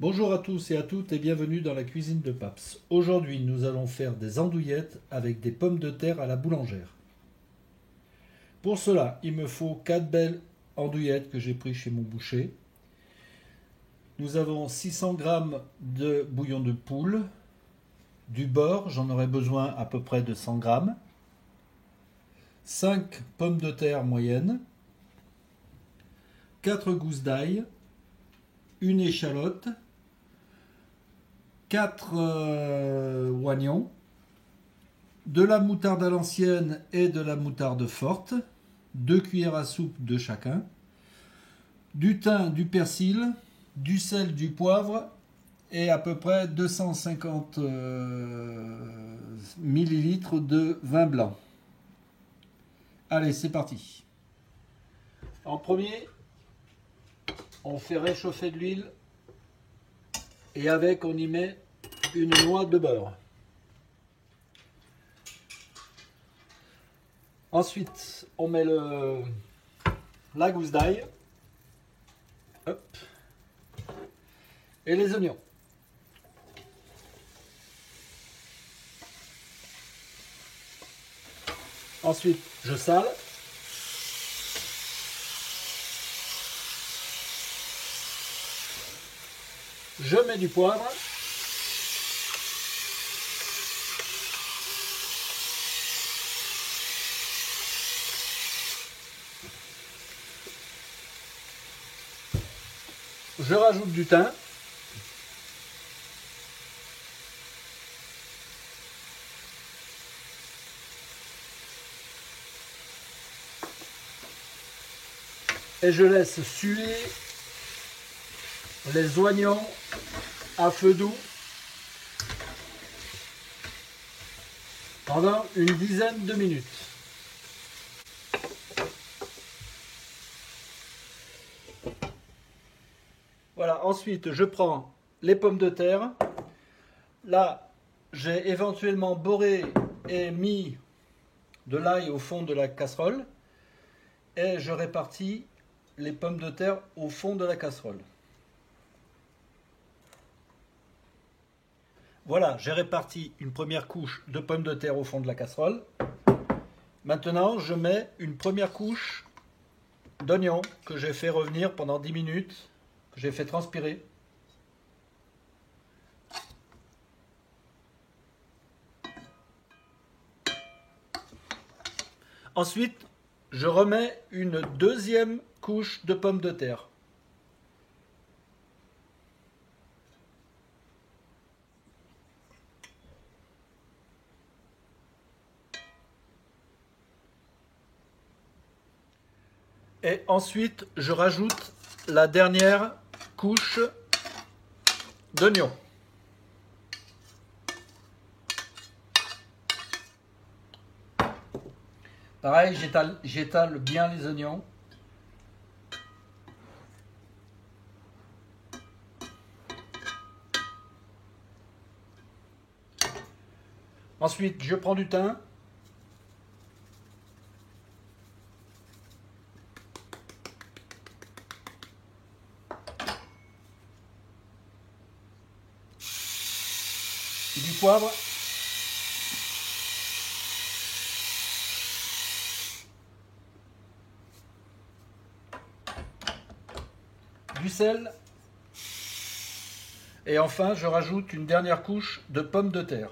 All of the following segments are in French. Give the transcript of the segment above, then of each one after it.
Bonjour à tous et à toutes et bienvenue dans la cuisine de Paps. Aujourd'hui, nous allons faire des andouillettes avec des pommes de terre à la boulangère. Pour cela, il me faut 4 belles andouillettes que j'ai prises chez mon boucher. Nous avons 600 g de bouillon de poule, du beurre, j'en aurai besoin à peu près de 100 g, 5 pommes de terre moyennes, 4 gousses d'ail, une échalote, 4 oignons, de la moutarde à l'ancienne et de la moutarde forte, 2 cuillères à soupe de chacun, du thym, du persil, du sel, du poivre et à peu près 250 millilitres de vin blanc. Allez, c'est parti. En premier, on fait réchauffer de l'huile et avec on y met une noix de beurre. Ensuite, on met la gousse d'ail. Hop. Et les oignons. Ensuite, je sale. Je mets du poivre. Je rajoute du thym. Et je laisse suer les oignons à feu doux pendant une dizaine de minutes. Voilà, ensuite je prends les pommes de terre. Là, j'ai éventuellement beurré et mis de l'ail au fond de la casserole et je répartis les pommes de terre au fond de la casserole. Voilà, j'ai réparti une première couche de pommes de terre au fond de la casserole. Maintenant, je mets une première couche d'oignons que j'ai fait revenir pendant 10 minutes, que j'ai fait transpirer. Ensuite, je remets une deuxième couche de pommes de terre. Et ensuite, je rajoute la dernière couche d'oignons. Pareil, j'étale bien les oignons. Ensuite, je prends du thym. Du poivre. Du sel. Et enfin, je rajoute une dernière couche de pommes de terre.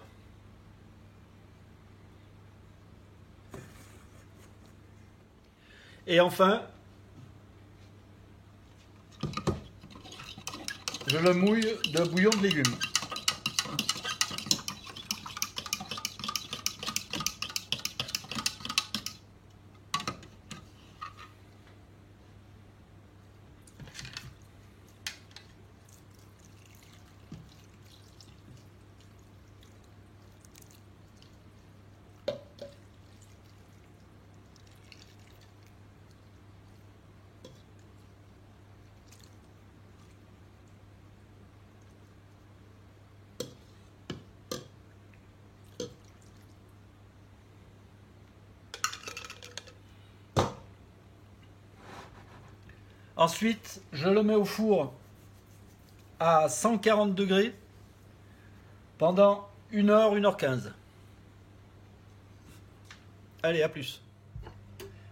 Et enfin, je le mouille de bouillon de légumes. Ensuite, je le mets au four à 140 degrés pendant 1h, 1h15. Allez, à plus.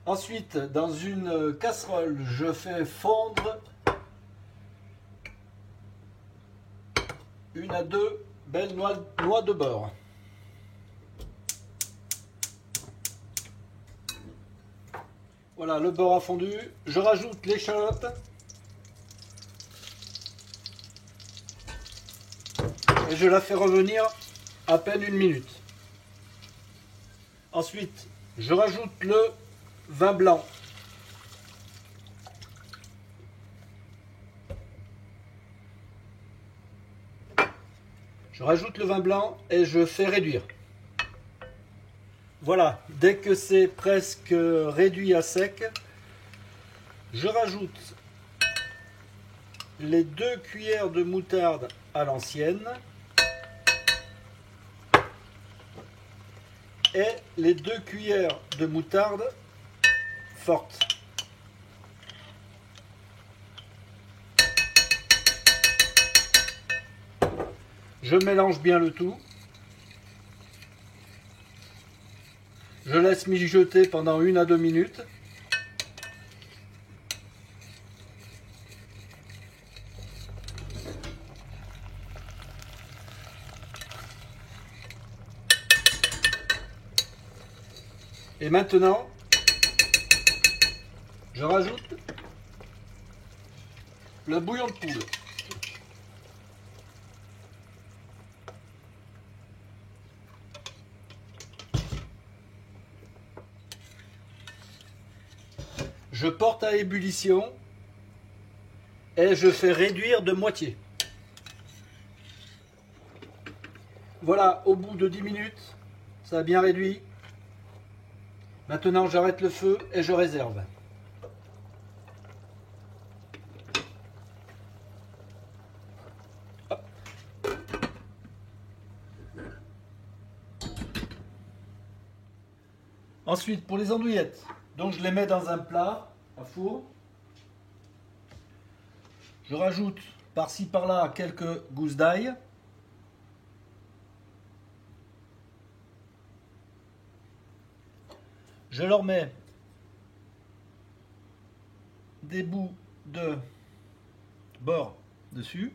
Ensuite, dans une casserole, je fais fondre 1 à 2 belles noix de beurre. Voilà, le beurre a fondu. Je rajoute l'échalote. Et je la fais revenir à peine 1 minute. Ensuite, je rajoute le vin blanc. Je rajoute le vin blanc et je fais réduire. Voilà, dès que c'est presque réduit à sec, je rajoute les 2 cuillères de moutarde à l'ancienne et les 2 cuillères de moutarde forte. Je mélange bien le tout. Je laisse mijoter pendant 1 à 2 minutes. Et maintenant, je rajoute le bouillon de poule. Je porte à ébullition et je fais réduire de moitié. Voilà, au bout de 10 minutes, ça a bien réduit. Maintenant, j'arrête le feu et je réserve. Hop. Ensuite, pour les andouillettes, donc je les mets dans un plat à four. Je rajoute par-ci par-là quelques gousses d'ail. Je leur mets des bouts de beurre dessus.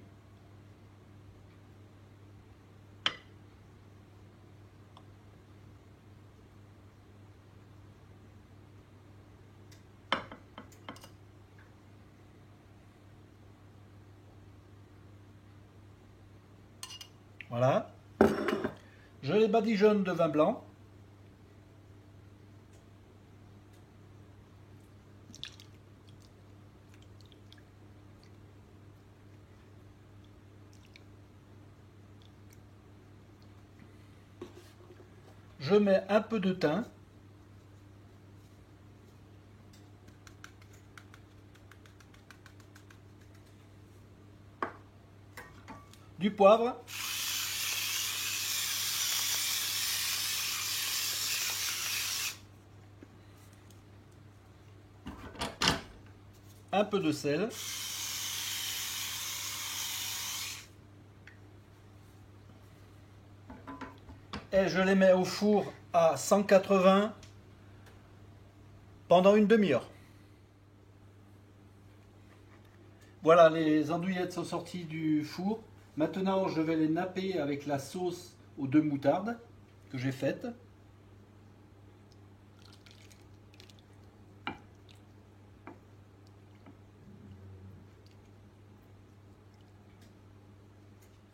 Voilà. Je les badigeonne de vin blanc. Je mets un peu de thym. Du poivre. Un peu de sel. Et je les mets au four à 180 pendant une demi-heure. Voilà, les andouillettes sont sorties du four. Maintenant, je vais les napper avec la sauce aux 2 moutardes que j'ai faite.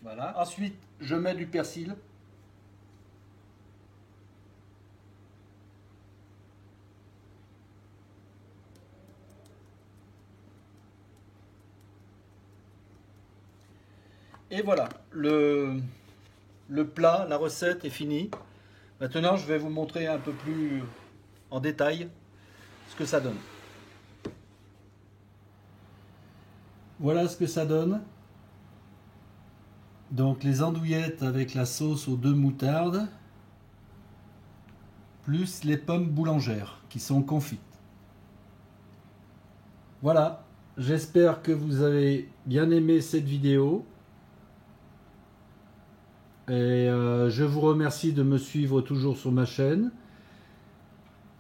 Voilà. Ensuite, je mets du persil. Et voilà, le plat, la recette est finie. Maintenant, je vais vous montrer un peu plus en détail ce que ça donne. Voilà ce que ça donne. Donc les andouillettes avec la sauce aux 2 moutardes, plus les pommes boulangères qui sont confites. Voilà, j'espère que vous avez bien aimé cette vidéo. Et je vous remercie de me suivre toujours sur ma chaîne.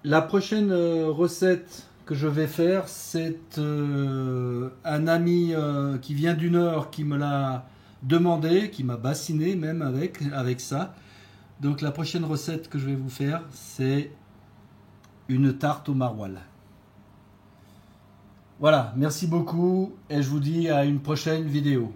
La prochaine recette que je vais faire, c'est un ami qui vient du Nord qui me l'a demandé, qui m'a bassiné même avec ça. Donc la prochaine recette que je vais vous faire, c'est une tarte au maroilles. Voilà, merci beaucoup et je vous dis à une prochaine vidéo.